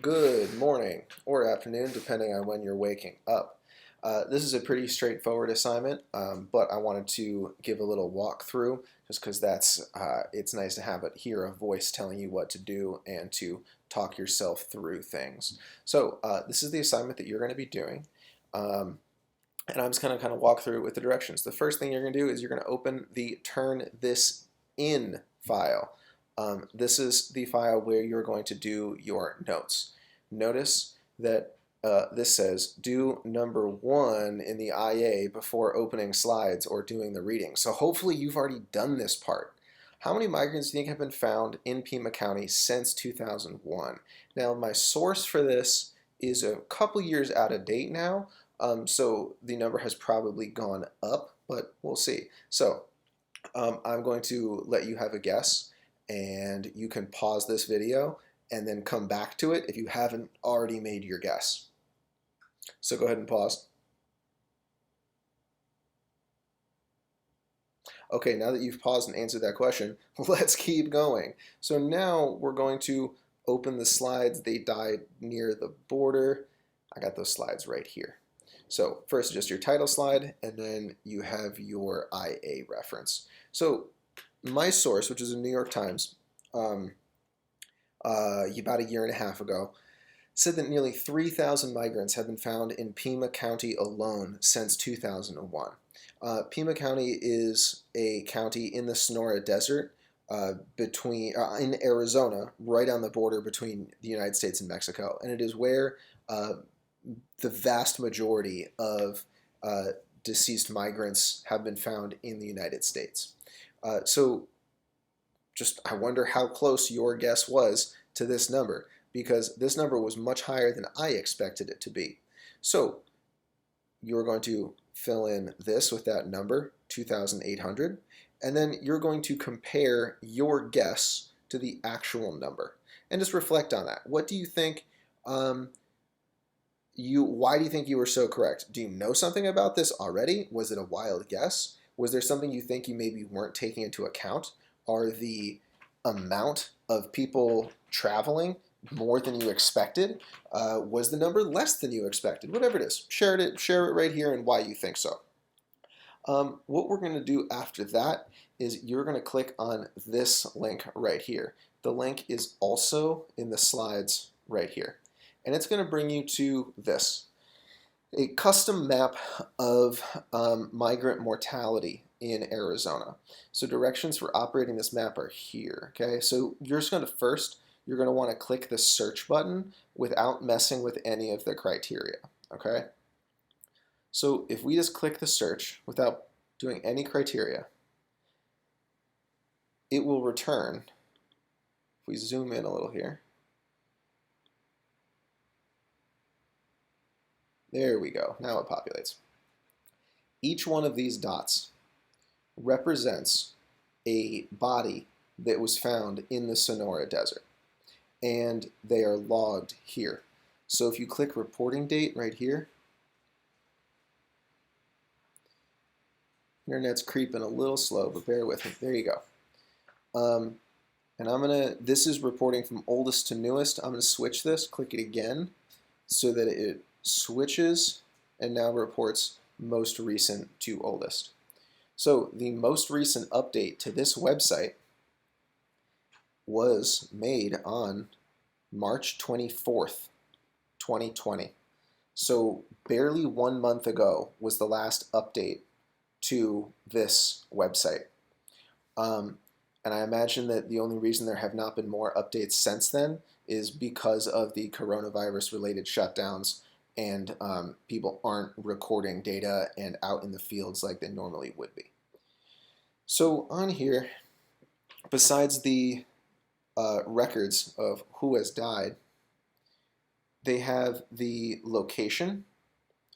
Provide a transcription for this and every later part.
Good morning or afternoon, depending on when you're waking up. This is a pretty straightforward assignment, but I wanted to give a little walkthrough just because it's nice to have hear a voice telling you what to do and to talk yourself through things. So this is the assignment that you're going to be doing. And I'm just going to kind of walk through it with the directions. The first thing you're going to do is you're going to open the turn this in file. This is the file where you're going to do your notes. Notice that this says do number 1 in the IA before opening slides or doing the reading. So hopefully you've already done this part. How many migrants do you think have been found in Pima County since 2001? Now my source for this is a couple years out of date now, so the number has probably gone up, but we'll see. So I'm going to let you have a guess, and you can pause this video and then come back to it if you haven't already made your guess. So go ahead and pause. Okay, now that you've paused and answered that question, let's keep going. So now we're going to open the slides. They died near the border. I got those slides right here. So first just your title slide, and then you have your IA reference. So my source, which is the New York Times, about a year and a half ago, said that nearly 3,000 migrants have been found in Pima County alone since 2001. Pima County is a county in the Sonora Desert in Arizona, right on the border between the United States and Mexico, and it is where the vast majority of deceased migrants have been found in the United States. So I wonder how close your guess was to this number, because this number was much higher than I expected it to be. So you're going to fill in this with that number, 2,800, and then you're going to compare your guess to the actual number and just reflect on that. What do you think? Why do you think you were so correct? Do you know something about this already? Was it a wild guess? Was there something you think you maybe weren't taking into account? Are the amount of people traveling more than you expected? Was the number less than you expected? Whatever it is, share it right here and why you think so. What we're going to do after that is you're going to click on this link right here. The link is also in the slides right here. And it's going to bring you to this, a custom map of migrant mortality in Arizona. So directions for operating this map are here, okay? So you're just going to you're going to want to click the search button without messing with any of the criteria, okay? So if we just click the search without doing any criteria, it will return, if we zoom in a little here, there we go, now it populates. Each one of these dots represents a body that was found in the Sonora Desert, and they are logged here. So if you click reporting date right here, internet's creeping a little slow, but bear with me. There you go. And this is reporting from oldest to newest. I'm gonna switch this, click it again, so that it switches and now reports most recent to oldest. So the most recent update to this website was made on March 24th, 2020. So barely 1 month ago was the last update to this website. And I imagine that the only reason there have not been more updates since then is because of the coronavirus related shutdowns, and people aren't recording data and out in the fields like they normally would be. So on here, besides the records of who has died, they have the location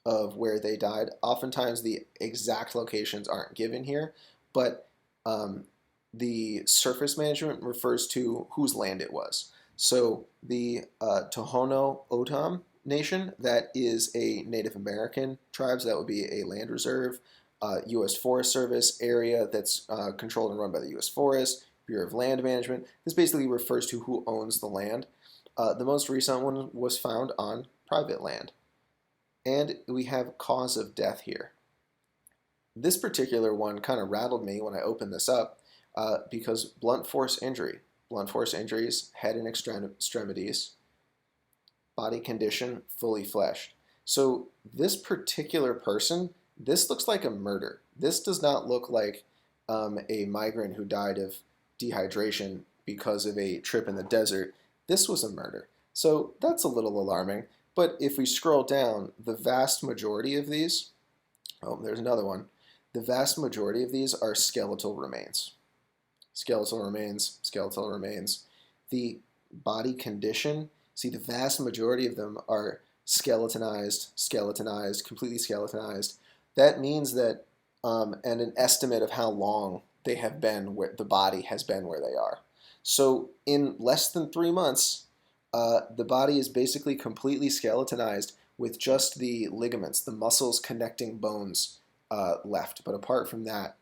of where they died. Oftentimes the exact locations aren't given here, but the surface management refers to whose land it was. So the Tohono O'odham Nation, that is a Native American tribe, so that would be a land reserve. U.S. Forest Service area that's controlled and run by the U.S. Forest, Bureau of Land Management. This basically refers to who owns the land. The most recent one was found on private land. And we have cause of death here. This particular one kind of rattled me when I opened this up because blunt force injury. Blunt force injuries, head and extremities, body condition, fully fleshed. So this particular person, this looks like a murder. This does not look like a migrant who died of dehydration because of a trip in the desert. This was a murder. So that's a little alarming. But if we scroll down, the vast majority of these, oh, there's another one. The vast majority of these are skeletal remains. Skeletal remains, skeletal remains. The body condition, see, the vast majority of them are skeletonized, skeletonized, completely skeletonized. That means that, and an estimate of how long they have been, where the body has been where they are. So in less than 3 months, the body is basically completely skeletonized with just the ligaments, the muscles connecting bones left. But apart from that,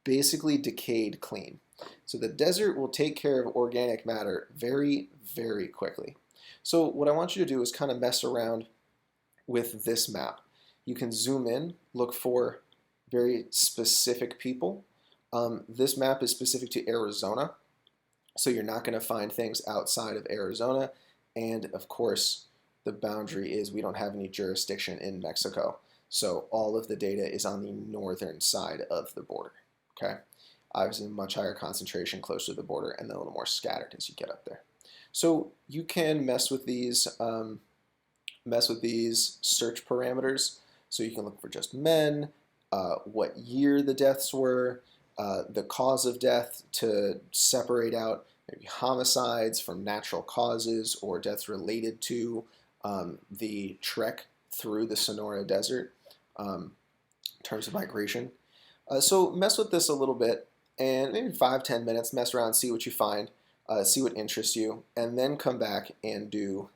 basically decayed clean. So the desert will take care of organic matter very, very quickly. So what I want you to do is kind of mess around with this map. You can zoom in, look for very specific people. This map is specific to Arizona, so you're not going to find things outside of Arizona. And of course, the boundary is we don't have any jurisdiction in Mexico. So all of the data is on the northern side of the border. Okay, obviously much higher concentration closer to the border and then a little more scattered as you get up there. So you can mess with these search parameters. So you can look for just men, what year the deaths were, the cause of death to separate out maybe homicides from natural causes or deaths related to the trek through the Sonora Desert in terms of migration. So mess with this a little bit and maybe 5-10 minutes, mess around, see what you find, see what interests you, and then come back and do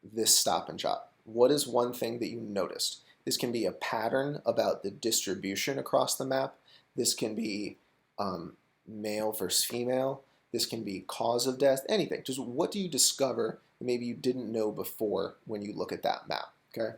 this stop and jot. What is one thing that you noticed? This can be a pattern about the distribution across the map. This can be male versus female. This can be cause of death, anything. Just what do you discover that maybe you didn't know before when you look at that map, okay?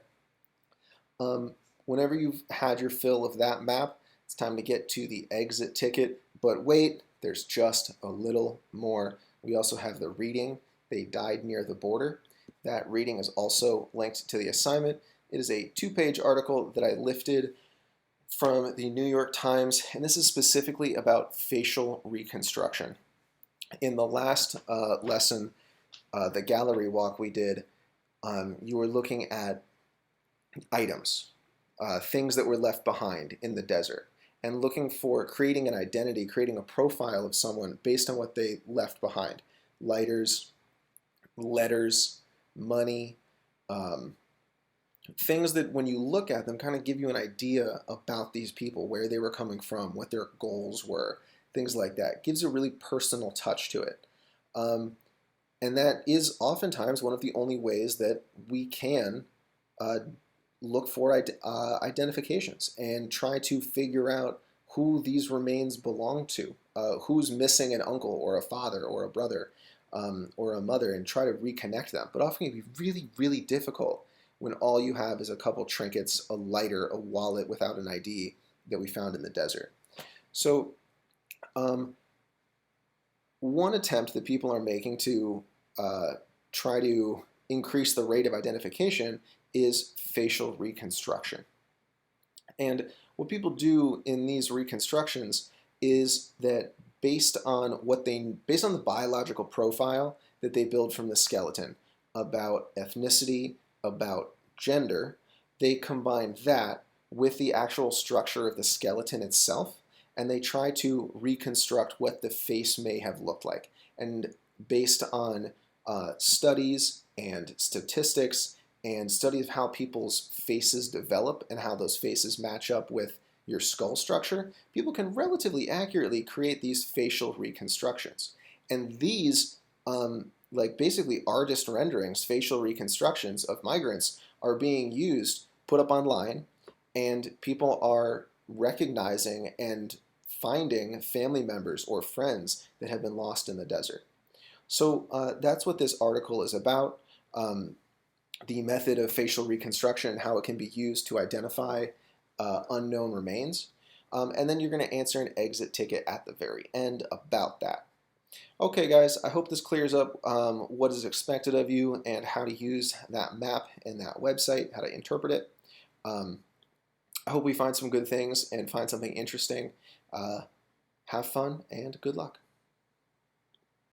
Whenever you've had your fill of that map, it's time to get to the exit ticket. But wait, there's just a little more. We also have the reading. They died near the border. That reading is also linked to the assignment. It is a 2-page article that I lifted from the New York Times, and this is specifically about facial reconstruction. In the last lesson, the gallery walk we did, you were looking at items, things that were left behind in the desert, and looking for creating an identity, creating a profile of someone based on what they left behind. Lighters, letters, money, things that when you look at them kind of give you an idea about these people, where they were coming from, what their goals were, things like that. Gives a really personal touch to it. And that is oftentimes one of the only ways that we can look for identifications and try to figure out who these remains belong to, who's missing an uncle or a father or a brother or a mother, and try to reconnect them. But often it can be really, really difficult when all you have is a couple trinkets, a lighter, a wallet without an ID that we found in the desert. So one attempt that people are making to try to increase the rate of identification is facial reconstruction. And what people do in these reconstructions is that based on the biological profile that they build from the skeleton about ethnicity, about gender, they combine that with the actual structure of the skeleton itself, and they try to reconstruct what the face may have looked like. And based on studies and statistics and studies of how people's faces develop and how those faces match up with your skull structure, people can relatively accurately create these facial reconstructions. And these, like basically artist renderings, facial reconstructions of migrants are being used, put up online, and people are recognizing and finding family members or friends that have been lost in the desert. So that's what this article is about. The method of facial reconstruction and how it can be used to identify unknown remains. And then you're going to answer an exit ticket at the very end about that. Okay, guys, I hope this clears up what is expected of you and how to use that map and that website, how to interpret it. I hope we find some good things and find something interesting. Have fun and good luck.